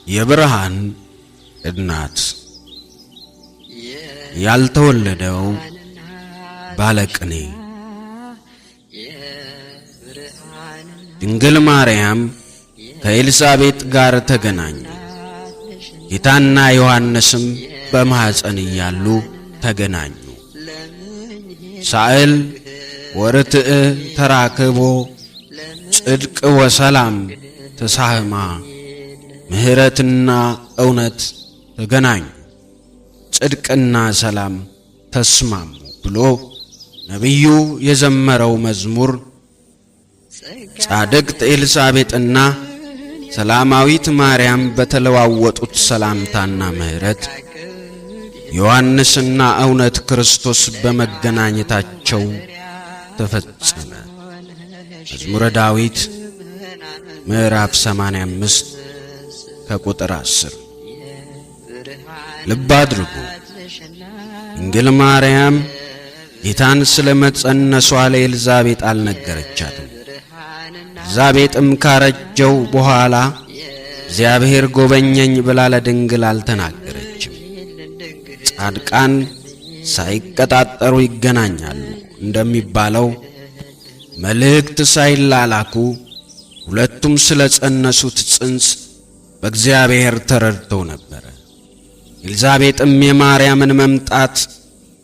የብርሃን እናት ያልተወለደው ባለቅኔ ድንግል ማርያም ከኤልሳቤጥ ጋር ተገናኙ። ጌታና ዮሐንስም በማኅፀን እያሉ ተገናኙ። ሳዕል ወርትዕ ተራክቦ ጽድቅ ወሰላም ተሳህማ ምሕረትና እውነት ተገናኙ ጽድቅና ሰላም ተስማሙ ብሎ ነቢዩ የዘመረው መዝሙር ጻድቅት ኤልሳቤጥና ሰላማዊት ማርያም በተለዋወጡት ሰላምታና ምሕረት ዮሐንስና እውነት ክርስቶስ በመገናኘታቸው ተፈጸመ። መዝሙረ ዳዊት ምዕራፍ 85 ከቁጥር 10። ልብ አድርጉ። ድንግል ማርያም ጌታን ስለመጸነሷ ለኤልዛቤጥ አልነገረቻትም። ኤልዛቤጥም ካረጀው በኋላ እግዚአብሔር ጎበኘኝ ብላ ለድንግል አልተናገረችም። ጻድቃን ሳይቀጣጠሩ ይገናኛሉ እንደሚባለው መልእክት ሳይላላኩ ሁለቱም ስለ ጸነሱት ጽንስ በእግዚአብሔር ተረድተው ነበር። ኤልዛቤጥም የማርያምን መምጣት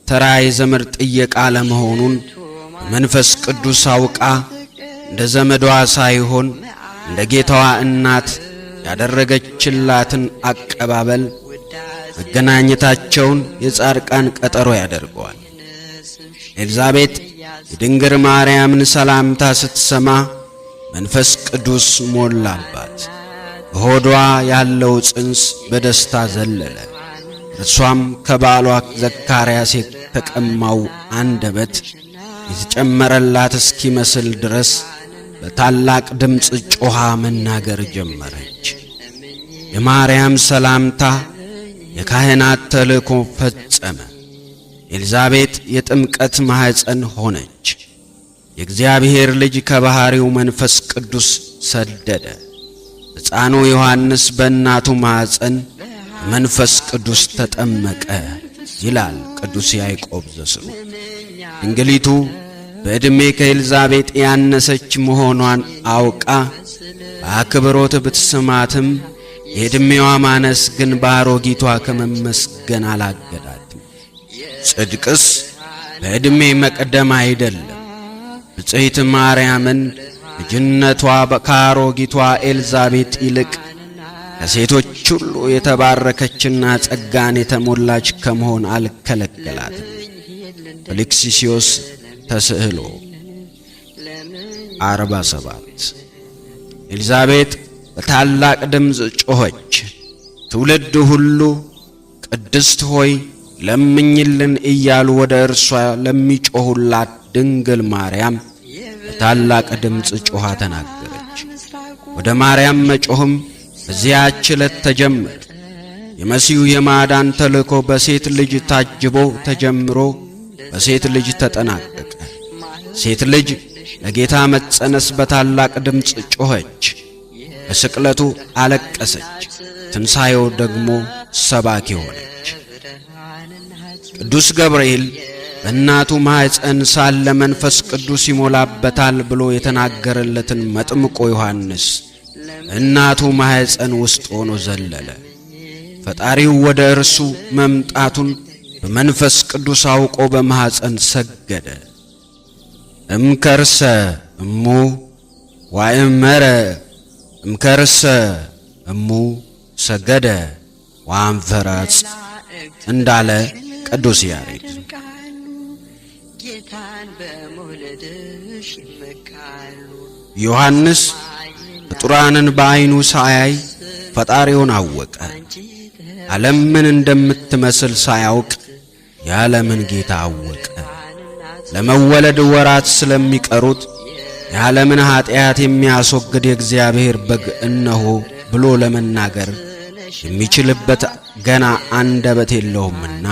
ተራ የዘመድ ጥየቃ ለመሆኑን በመንፈስ ቅዱስ አውቃ እንደ ዘመዷ ሳይሆን እንደ ጌታዋ እናት ያደረገችላትን አቀባበል መገናኘታቸውን የጻድቃን ቀጠሮ ያደርገዋል። ኤልዛቤጥ የድንግል ማርያምን ሰላምታ ስትሰማ መንፈስ ቅዱስ ሞላባት። በሆዷ ያለው ጽንስ በደስታ ዘለለ። እርሷም ከባሏ ዘካርያስ የተቀማው አንደበት የተጨመረላት እስኪመስል ድረስ በታላቅ ድምፅ ጮኻ መናገር ጀመረች። የማርያም ሰላምታ የካህናት ተልእኮ ፈጸመ። ኤልዛቤጥ የጥምቀት ማኅፀን ሆነች። የእግዚአብሔር ልጅ ከባሕሪው መንፈስ ቅዱስ ሰደደ። ሕፃኑ ዮሐንስ በእናቱ ማኅፀን መንፈስ ቅዱስ ተጠመቀ ይላል ቅዱስ ያዕቆብ ዘስሩ። ድንግሊቱ በዕድሜ ከኤልዛቤጥ ያነሰች መሆኗን አውቃ በአክብሮት ብትስማትም የዕድሜዋ ማነስ ግን በአሮጊቷ ከመመስገን አላገዳትም። ጽድቅስ በዕድሜ መቅደም አይደለም። ብፅዕት ማርያምን ልጅነቷ ከአሮጊቷ ኤልዛቤጥ ይልቅ ከሴቶች ሁሉ የተባረከችና ጸጋን የተሞላች ከመሆን አልከለከላትም። ፍልክስዩስ ተስዕሎ 47። ኤልዛቤጥ በታላቅ ድምፅ ጮኸች። ትውልድ ሁሉ ቅድስት ሆይ ለምኝልን እያሉ ወደ እርሷ ለሚጮኹላት ድንግል ማርያም በታላቅ ድምፅ ጮኻ ተናገረች። ወደ ማርያም መጮኽም በዚያች ዕለት ተጀመረ። የመሲሁ የማዳን ተልእኮ በሴት ልጅ ታጅቦ ተጀምሮ በሴት ልጅ ተጠናቀቀ። ሴት ልጅ ለጌታ መጸነስ በታላቅ ድምፅ ጮኸች። በስቅለቱ አለቀሰች። ትንሣኤው ደግሞ ሰባኪ ሆነች። ቅዱስ ገብርኤል በእናቱ ማኅፀን ሳለ መንፈስ ቅዱስ ይሞላበታል ብሎ የተናገረለትን መጥምቆ ዮሐንስ እናቱ ማኅፀን ውስጥ ሆኖ ዘለለ። ፈጣሪው ወደ እርሱ መምጣቱን በመንፈስ ቅዱስ አውቆ በማኅፀን ሰገደ። እምከርሰ እሙ ወእመረ እምከርሰ እሙ ሰገደ ወአንፈራጽ እንዳለ ቅዱስ ያሬድ። ዮሐንስ ፍጡራንን በዓይኑ ሳያይ ፈጣሪውን አወቀ። ዓለም ምን እንደምትመስል ሳያውቅ የዓለምን ጌታ አወቀ። ለመወለድ ወራት ስለሚቀሩት የዓለምን ኀጢአት የሚያስወግድ የእግዚአብሔር በግ እነሆ ብሎ ለመናገር የሚችልበት ገና አንደበት የለውምና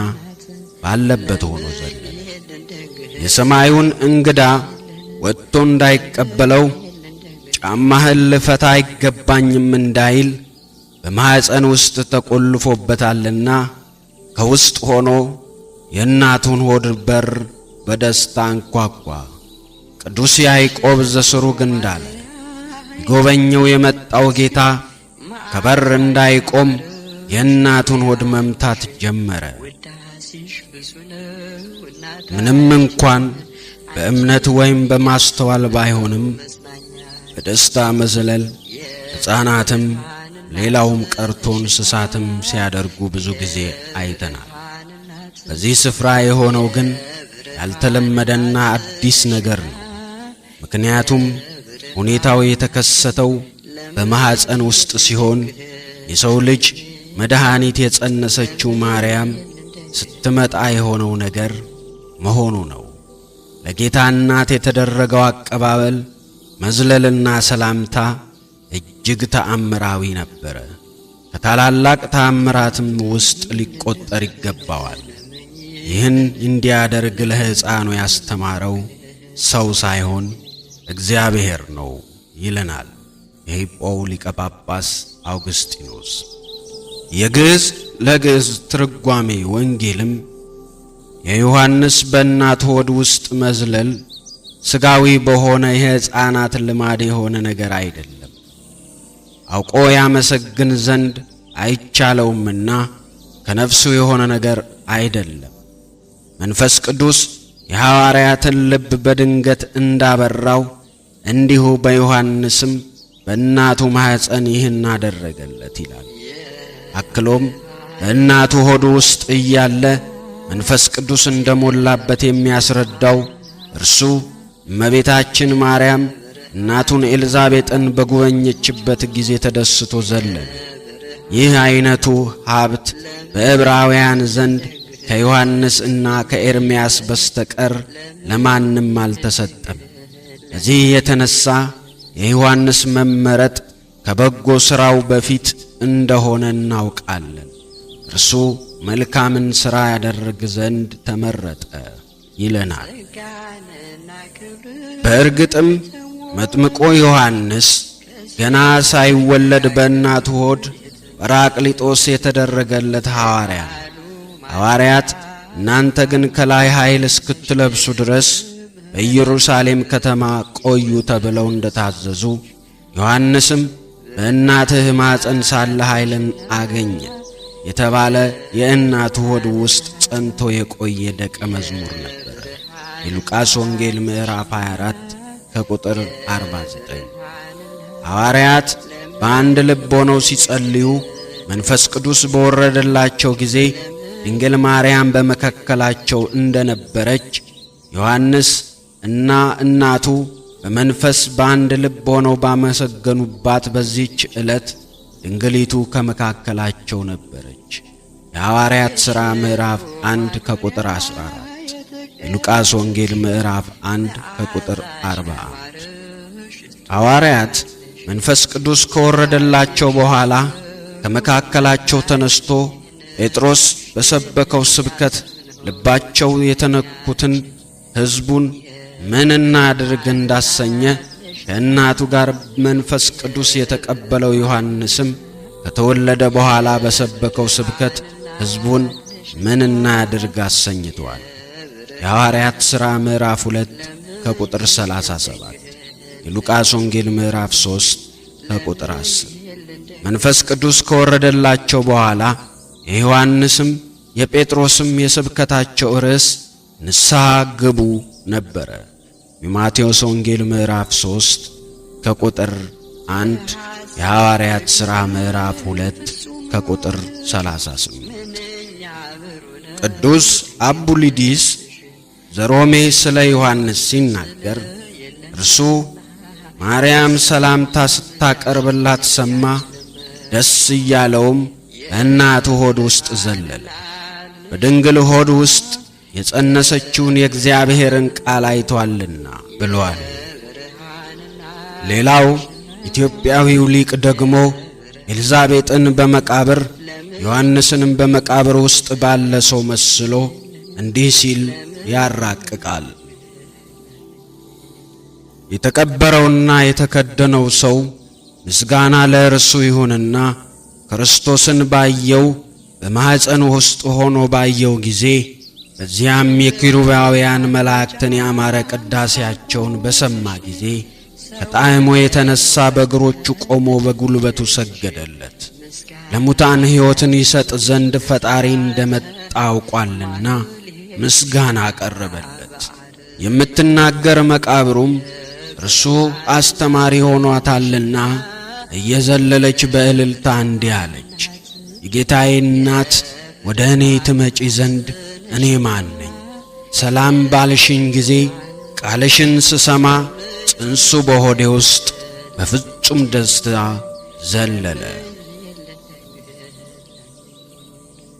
ባለበት ሆኖ ዘለለ። የሰማዩን እንግዳ ወጥቶ እንዳይቀበለው ጫማህን ልፈታ አይገባኝም እንዳይል በማኅፀን ውስጥ ተቆልፎበታልና ከውስጥ ሆኖ የእናቱን ሆድ በር በደስታ አንኳኳ። ቅዱስ ያዕቆብ ዘስሩግ እንዳለ ሊጎበኘው የመጣው ጌታ ከበር እንዳይቆም የእናቱን ሆድ መምታት ጀመረ። ምንም እንኳን በእምነት ወይም በማስተዋል ባይሆንም በደስታ መዝለል ሕፃናትም ሌላውም ቀርቶ እንስሳትም ሲያደርጉ ብዙ ጊዜ አይተናል። በዚህ ስፍራ የሆነው ግን ያልተለመደና አዲስ ነገር ነው። ምክንያቱም ሁኔታው የተከሰተው በማኅፀን ውስጥ ሲሆን የሰው ልጅ መድኃኒት የጸነሰችው ማርያም ስትመጣ የሆነው ነገር መሆኑ ነው። ለጌታ እናት የተደረገው አቀባበል፣ መዝለልና ሰላምታ እጅግ ተአምራዊ ነበረ። ከታላላቅ ተአምራትም ውስጥ ሊቆጠር ይገባዋል። ይህን እንዲያደርግ ለሕፃኑ ያስተማረው ሰው ሳይሆን እግዚአብሔር ነው ይለናል የሂጶው ሊቀ ጳጳስ አውግስጢኖስ። የግዕዝ ለግዕዝ ትርጓሜ ወንጌልም የዮሐንስ በእናቱ ሆድ ውስጥ መዝለል ሥጋዊ በሆነ የሕፃናት ልማድ የሆነ ነገር አይደለም፣ አውቆ ያመሰግን ዘንድ አይቻለውምና ከነፍሱ የሆነ ነገር አይደለም። መንፈስ ቅዱስ የሐዋርያትን ልብ በድንገት እንዳበራው እንዲሁ በዮሐንስም በእናቱ ማኅፀን ይህን አደረገለት ይላል። አክሎም በእናቱ ሆድ ውስጥ እያለ መንፈስ ቅዱስ እንደሞላበት የሚያስረዳው እርሱ እመቤታችን ማርያም እናቱን ኤልዛቤጥን በጎበኘችበት ጊዜ ተደስቶ ዘለለ። ይህ አይነቱ ሀብት በዕብራውያን ዘንድ ከዮሐንስ እና ከኤርምያስ በስተቀር ለማንም አልተሰጠም። ከዚህ የተነሳ የዮሐንስ መመረጥ ከበጎ ሥራው በፊት እንደሆነ እናውቃለን። እርሱ መልካምን ሥራ ያደርግ ዘንድ ተመረጠ ይለናል። በእርግጥም መጥምቁ ዮሐንስ ገና ሳይወለድ በእናቱ ሆድ ጰራቅሊጦስ የተደረገለት ሐዋርያ ነው። ሐዋርያት እናንተ ግን ከላይ ኃይል እስክትለብሱ ድረስ በኢየሩሳሌም ከተማ ቆዩ ተብለው እንደታዘዙ ዮሐንስም በእናትህ ማፀን ሳለ ኃይልን አገኘ የተባለ የእናቱ ሆድ ውስጥ ጸንቶ የቆየ ደቀ መዝሙር ነበረ። የሉቃስ ወንጌል ምዕራፍ 24 ከቁጥር 49። ሐዋርያት በአንድ ልብ ሆነው ሲጸልዩ መንፈስ ቅዱስ በወረደላቸው ጊዜ ድንግል ማርያም በመካከላቸው እንደነበረች ዮሐንስ እና እናቱ በመንፈስ በአንድ ልብ ሆነው ባመሰገኑባት በዚህች ዕለት ድንግሊቱ ከመካከላቸው ነበረች። የሐዋርያት ሥራ ምዕራፍ 1 ከቁጥር 14፣ የሉቃስ ወንጌል ምዕራፍ 1 ከቁጥር 41። ሐዋርያት መንፈስ ቅዱስ ከወረደላቸው በኋላ ከመካከላቸው ተነስቶ ጴጥሮስ በሰበከው ስብከት ልባቸው የተነኩትን ሕዝቡን ምን እናድርግ እንዳሰኘ ከእናቱ ጋር መንፈስ ቅዱስ የተቀበለው ዮሐንስም ከተወለደ በኋላ በሰበከው ስብከት ሕዝቡን ምን እናድርግ አሰኝቷል። የሐዋርያት ሥራ ምዕራፍ 2 ከቁጥር 37፣ የሉቃስ ወንጌል ምዕራፍ 3 ከቁጥር 10። መንፈስ ቅዱስ ከወረደላቸው በኋላ የዮሐንስም የጴጥሮስም የስብከታቸው ርዕስ ንስሐ ግቡ ነበረ። የማቴዎስ ወንጌል ምዕራፍ 3 ከቁጥር 1፣ የሐዋርያት ሥራ ምዕራፍ 2 ከቁጥር 38። ቅዱስ አቡሊዲስ ዘሮሜ ስለ ዮሐንስ ሲናገር እርሱ ማርያም ሰላምታ ስታቀርብላት ሰማ፣ ደስ እያለውም በእናቱ ሆድ ውስጥ ዘለለ። በድንግል ሆድ ውስጥ የጸነሰችውን የእግዚአብሔርን ቃል አይቷልና ብሏል። ሌላው ኢትዮጵያዊው ሊቅ ደግሞ ኤልዛቤጥን በመቃብር ዮሐንስንም በመቃብር ውስጥ ባለ ሰው መስሎ እንዲህ ሲል ያራቅቃል። የተቀበረውና የተከደነው ሰው ምስጋና ለእርሱ ይሁንና ክርስቶስን ባየው በማኅፀን ውስጥ ሆኖ ባየው ጊዜ በዚያም የኪሩባውያን መላእክትን ያማረ ቅዳሴያቸውን በሰማ ጊዜ ከጣዕሙ የተነሳ በእግሮቹ ቆሞ በጉልበቱ ሰገደለት። ለሙታን ሕይወትን ይሰጥ ዘንድ ፈጣሪ እንደመጣ አውቋልና ምስጋና አቀረበለት። የምትናገር መቃብሩም እርሱ አስተማሪ ሆኗታልና እየዘለለች በእልልታ እንዲህ አለች፣ የጌታዬ እናት ወደ እኔ ትመጪ ዘንድ እኔ ማን ነኝ? ሰላም ባልሽኝ ጊዜ ቃልሽን ስሰማ ጽንሱ በሆዴ ውስጥ በፍጹም ደስታ ዘለለ።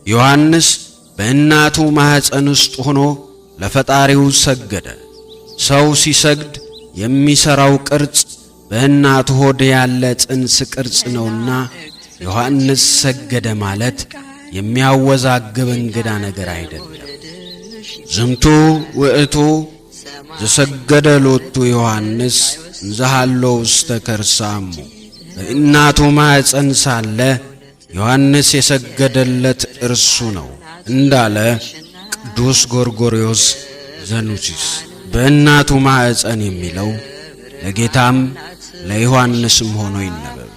ዮሐንስ በእናቱ ማኅፀን ውስጥ ሆኖ ለፈጣሪው ሰገደ። ሰው ሲሰግድ የሚሠራው ቅርጽ በእናቱ ሆድ ያለ ጽንስ ቅርጽ ነውና ዮሐንስ ሰገደ ማለት የሚያወዛግብ እንግዳ ነገር አይደለም። ዝንቱ ውእቱ ዘሰገደ ሎቱ ዮሐንስ እንዘሃሎ ውስተ ከርሰ እሙ። በእናቱ ማኅፀን ሳለ ዮሐንስ የሰገደለት እርሱ ነው እንዳለ ቅዱስ ጎርጎርዮስ ዘኑሲስ። በእናቱ ማኅፀን የሚለው ለጌታም ለዮሐንስም ሆኖ ይነበብ።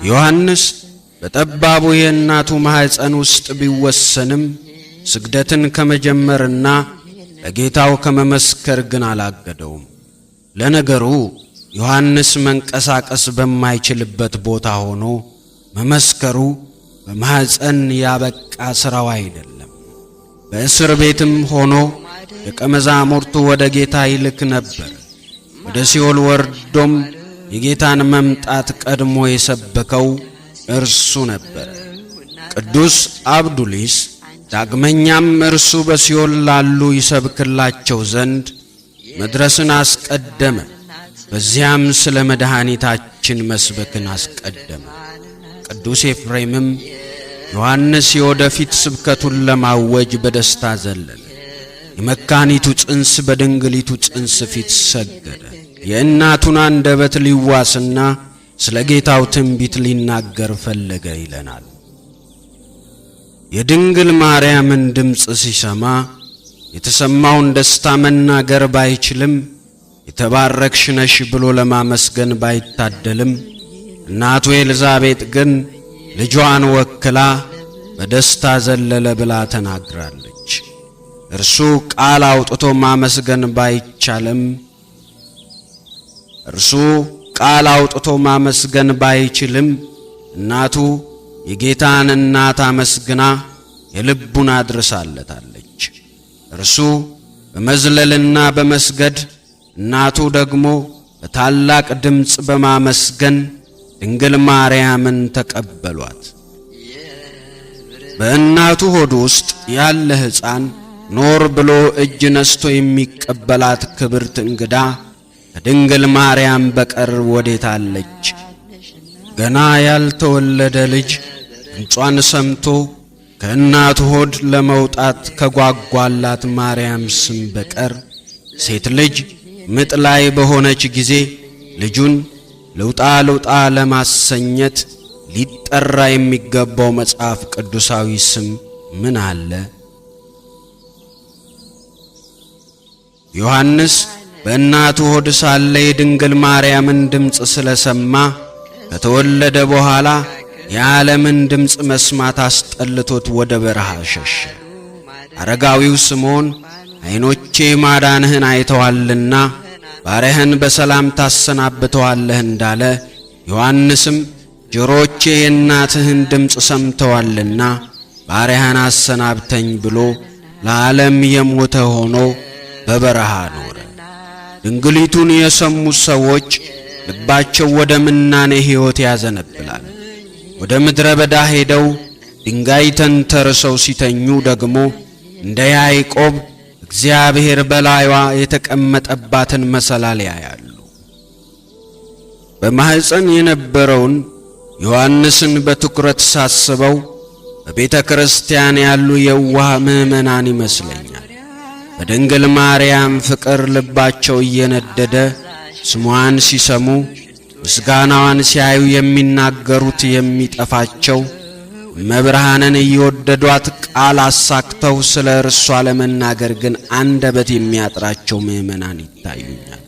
ዮሐንስ በጠባቡ የእናቱ ማኅፀን ውስጥ ቢወሰንም ስግደትን ከመጀመርና ለጌታው ከመመስከር ግን አላገደውም። ለነገሩ ዮሐንስ መንቀሳቀስ በማይችልበት ቦታ ሆኖ መመስከሩ በማኅፀን ያበቃ ሥራው አይደለም። በእስር ቤትም ሆኖ ደቀ መዛሙርቱ ወደ ጌታ ይልክ ነበር። ወደ ሲኦል ወርዶም የጌታን መምጣት ቀድሞ የሰበከው እርሱ ነበር። ቅዱስ አብዱሊስ ዳግመኛም እርሱ በሲኦል ላሉ ይሰብክላቸው ዘንድ መድረስን አስቀደመ። በዚያም ስለ መድኃኒታችን መስበክን አስቀደመ። ቅዱስ ኤፍሬምም ዮሐንስ የወደፊት ስብከቱን ለማወጅ በደስታ ዘለለ። የመካኒቱ ጽንስ በድንግሊቱ ጽንስ ፊት ሰገደ። የእናቱን አንደበት ሊዋስና ስለ ጌታው ትንቢት ሊናገር ፈለገ ይለናል። የድንግል ማርያምን ድምፅ ሲሰማ የተሰማውን ደስታ መናገር ባይችልም የተባረክሽ ነሽ ብሎ ለማመስገን ባይታደልም እናቱ ኤልዛቤጥ ግን ልጇን ወክላ በደስታ ዘለለ ብላ ተናግራለች። እርሱ ቃል አውጥቶ ማመስገን ባይችልም እናቱ የጌታን እናት አመስግና የልቡን አድርሳለታለች። እርሱ በመዝለልና በመስገድ እናቱ ደግሞ በታላቅ ድምፅ በማመስገን ድንግል ማርያምን ተቀበሏት። በእናቱ ሆድ ውስጥ ያለ ሕፃን ኖር ብሎ እጅ ነስቶ የሚቀበላት ክብርት እንግዳ ከድንግል ማርያም በቀር ወዴት አለች? ገና ያልተወለደ ልጅ ድምጿን ሰምቶ ከእናቱ ሆድ ለመውጣት ከጓጓላት ማርያም ስም በቀር ሴት ልጅ ምጥ ላይ በሆነች ጊዜ ልጁን ልውጣ ለማሰኘት ሊጠራ የሚገባው መጽሐፍ ቅዱሳዊ ስም ምን አለ? ዮሐንስ በእናቱ ሆድ ሳለ የድንግል ማርያምን ድምፅ ስለሰማ ከተወለደ በኋላ የዓለምን ድምፅ መስማት አስጠልቶት ወደ በረሃ ሸሸ። አረጋዊው ስምዖን ዓይኖቼ ማዳንህን አይተዋልና ባሪያህን በሰላም ታሰናብተዋለህ እንዳለ ዮሐንስም ጆሮቼ የእናትህን ድምፅ ሰምተዋልና ባሪያህን አሰናብተኝ ብሎ ለዓለም የሞተ ሆኖ በበረሃ ኖረ። ድንግሊቱን የሰሙ ሰዎች ልባቸው ወደ ምናኔ ሕይወት ያዘነብላል። ወደ ምድረ በዳ ሄደው ድንጋይ ተንተርሰው ሲተኙ ደግሞ እንደ ያዕቆብ እግዚአብሔር በላይዋ የተቀመጠባትን መሰላል ያያሉ። በማኅፀን የነበረውን ዮሐንስን በትኩረት ሳስበው በቤተ ክርስቲያን ያሉ የዋህ ምዕመናን ይመስለኛል። በድንግል ማርያም ፍቅር ልባቸው እየነደደ ስሟን ሲሰሙ ምስጋናዋን ሲያዩ የሚናገሩት የሚጠፋቸው መብርሃንን እየወደዷት ቃል አሳክተው ስለ እርሷ ለመናገር ግን አንደበት የሚያጥራቸው ምእመናን ይታዩኛል።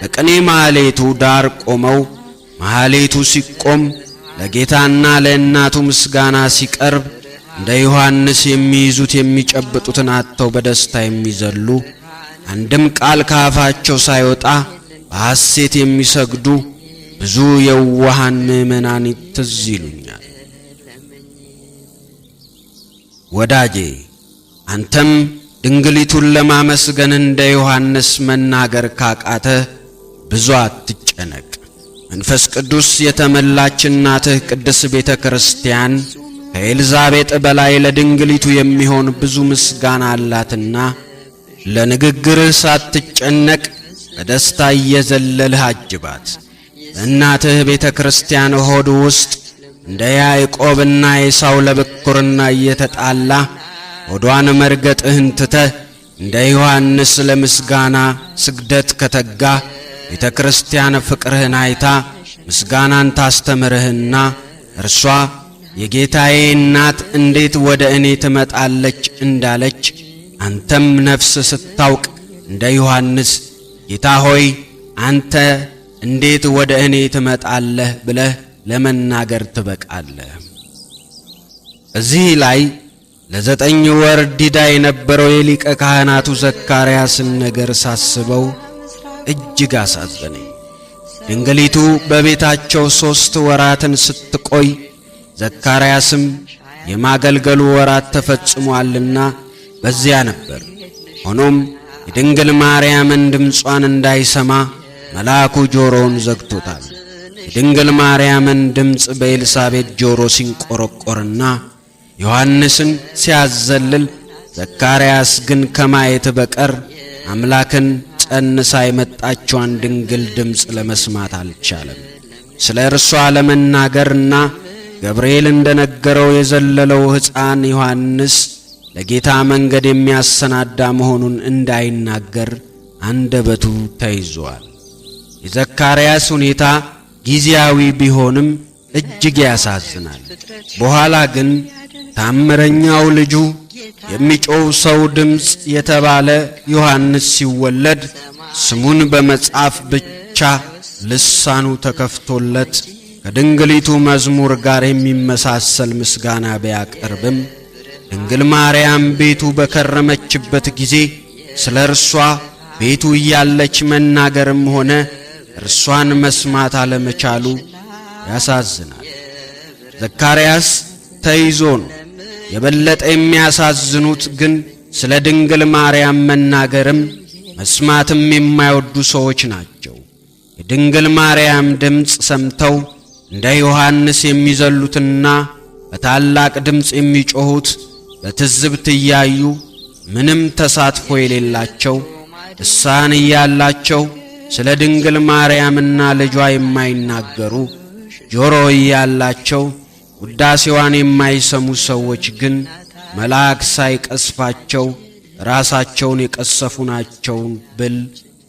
በቅኔ ማህሌቱ ዳር ቆመው ማህሌቱ ሲቆም ለጌታና ለእናቱ ምስጋና ሲቀርብ እንደ ዮሐንስ የሚይዙት የሚጨብጡትን አጥተው በደስታ የሚዘሉ አንድም ቃል ካፋቸው ሳይወጣ በሐሴት የሚሰግዱ ብዙ የዋሃን ምእመናን ትዝ ይሉኛል። ወዳጄ አንተም ድንግሊቱን ለማመስገን እንደ ዮሐንስ መናገር ካቃተ ብዙ አትጨነቅ። መንፈስ ቅዱስ የተመላች እናትህ ቅድስት ቤተ ክርስቲያን ከኤልዛቤጥ በላይ ለድንግሊቱ የሚሆን ብዙ ምስጋና አላትና ለንግግርህ ሳትጨነቅ በደስታ እየዘለልህ አጅባት። በእናትህ ቤተ ክርስቲያን ሆድ ውስጥ እንደ ያዕቆብና ኤሳው ለብኩርና እየተጣላ ሆዷን መርገጥህን ትተህ እንደ ዮሐንስ ለምስጋና ስግደት ከተጋ ቤተ ክርስቲያን ፍቅርህን አይታ ምስጋናን ታስተምርህና እርሷ የጌታዬ እናት እንዴት ወደ እኔ ትመጣለች እንዳለች አንተም ነፍስ ስታውቅ እንደ ዮሐንስ ጌታ ሆይ አንተ እንዴት ወደ እኔ ትመጣለህ ብለህ ለመናገር ትበቃለህ። እዚህ ላይ ለ9 ወር ዲዳ የነበረው የሊቀ ካህናቱ ዘካርያስን ነገር ሳስበው እጅግ አሳዘነኝ። ድንግሊቱ በቤታቸው 3 ወራትን ስትቆይ ዘካርያስም የማገልገሉ ወራት ተፈጽሟልና በዚያ ነበር። ሆኖም የድንግል ማርያምን ድምጿን እንዳይሰማ መልአኩ ጆሮውን ዘግቶታል። የድንግል ማርያምን ድምፅ በኤልሳቤጥ ጆሮ ሲንቆረቆርና ዮሐንስን ሲያዘልል ዘካርያስ ግን ከማየት በቀር አምላክን ጸንሳ የመጣችዋን ድንግል ድምፅ ለመስማት አልቻለም። ስለ እርሷ ለመናገርና ገብርኤል እንደነገረው የዘለለው ሕፃን ዮሐንስ ለጌታ መንገድ የሚያሰናዳ መሆኑን እንዳይናገር አንደበቱ ተይዟል። የዘካርያስ ሁኔታ ጊዜያዊ ቢሆንም እጅግ ያሳዝናል። በኋላ ግን ታምረኛው ልጁ የሚጮው ሰው ድምፅ የተባለ ዮሐንስ ሲወለድ ስሙን በመጻፍ ብቻ ልሳኑ ተከፍቶለት ከድንግሊቱ መዝሙር ጋር የሚመሳሰል ምስጋና ቢያቀርብም ድንግል ማርያም ቤቱ በከረመችበት ጊዜ ስለ እርሷ ቤቱ እያለች መናገርም ሆነ እርሷን መስማት አለመቻሉ ያሳዝናል። ዘካርያስ ተይዞ ነው። የበለጠ የሚያሳዝኑት ግን ስለ ድንግል ማርያም መናገርም መስማትም የማይወዱ ሰዎች ናቸው። የድንግል ማርያም ድምፅ ሰምተው እንደ ዮሐንስ የሚዘሉትና በታላቅ ድምፅ የሚጮሁት በትዝብት እያዩ ምንም ተሳትፎ የሌላቸው ልሳን እያላቸው ስለ ድንግል ማርያምና ልጇ የማይናገሩ ጆሮ እያላቸው ውዳሴዋን የማይሰሙ ሰዎች ግን መልአክ ሳይቀስፋቸው ራሳቸውን የቀሰፉ ናቸው ብል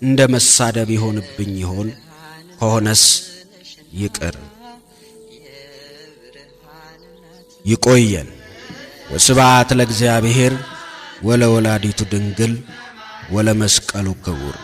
እንደ መሳደብ ይሆንብኝ ይሆን? ከሆነስ ይቅር። ይቆየን። ወስብሐት ለእግዚአብሔር ወለወላዲቱ ድንግል ወለመስቀሉ ክቡር።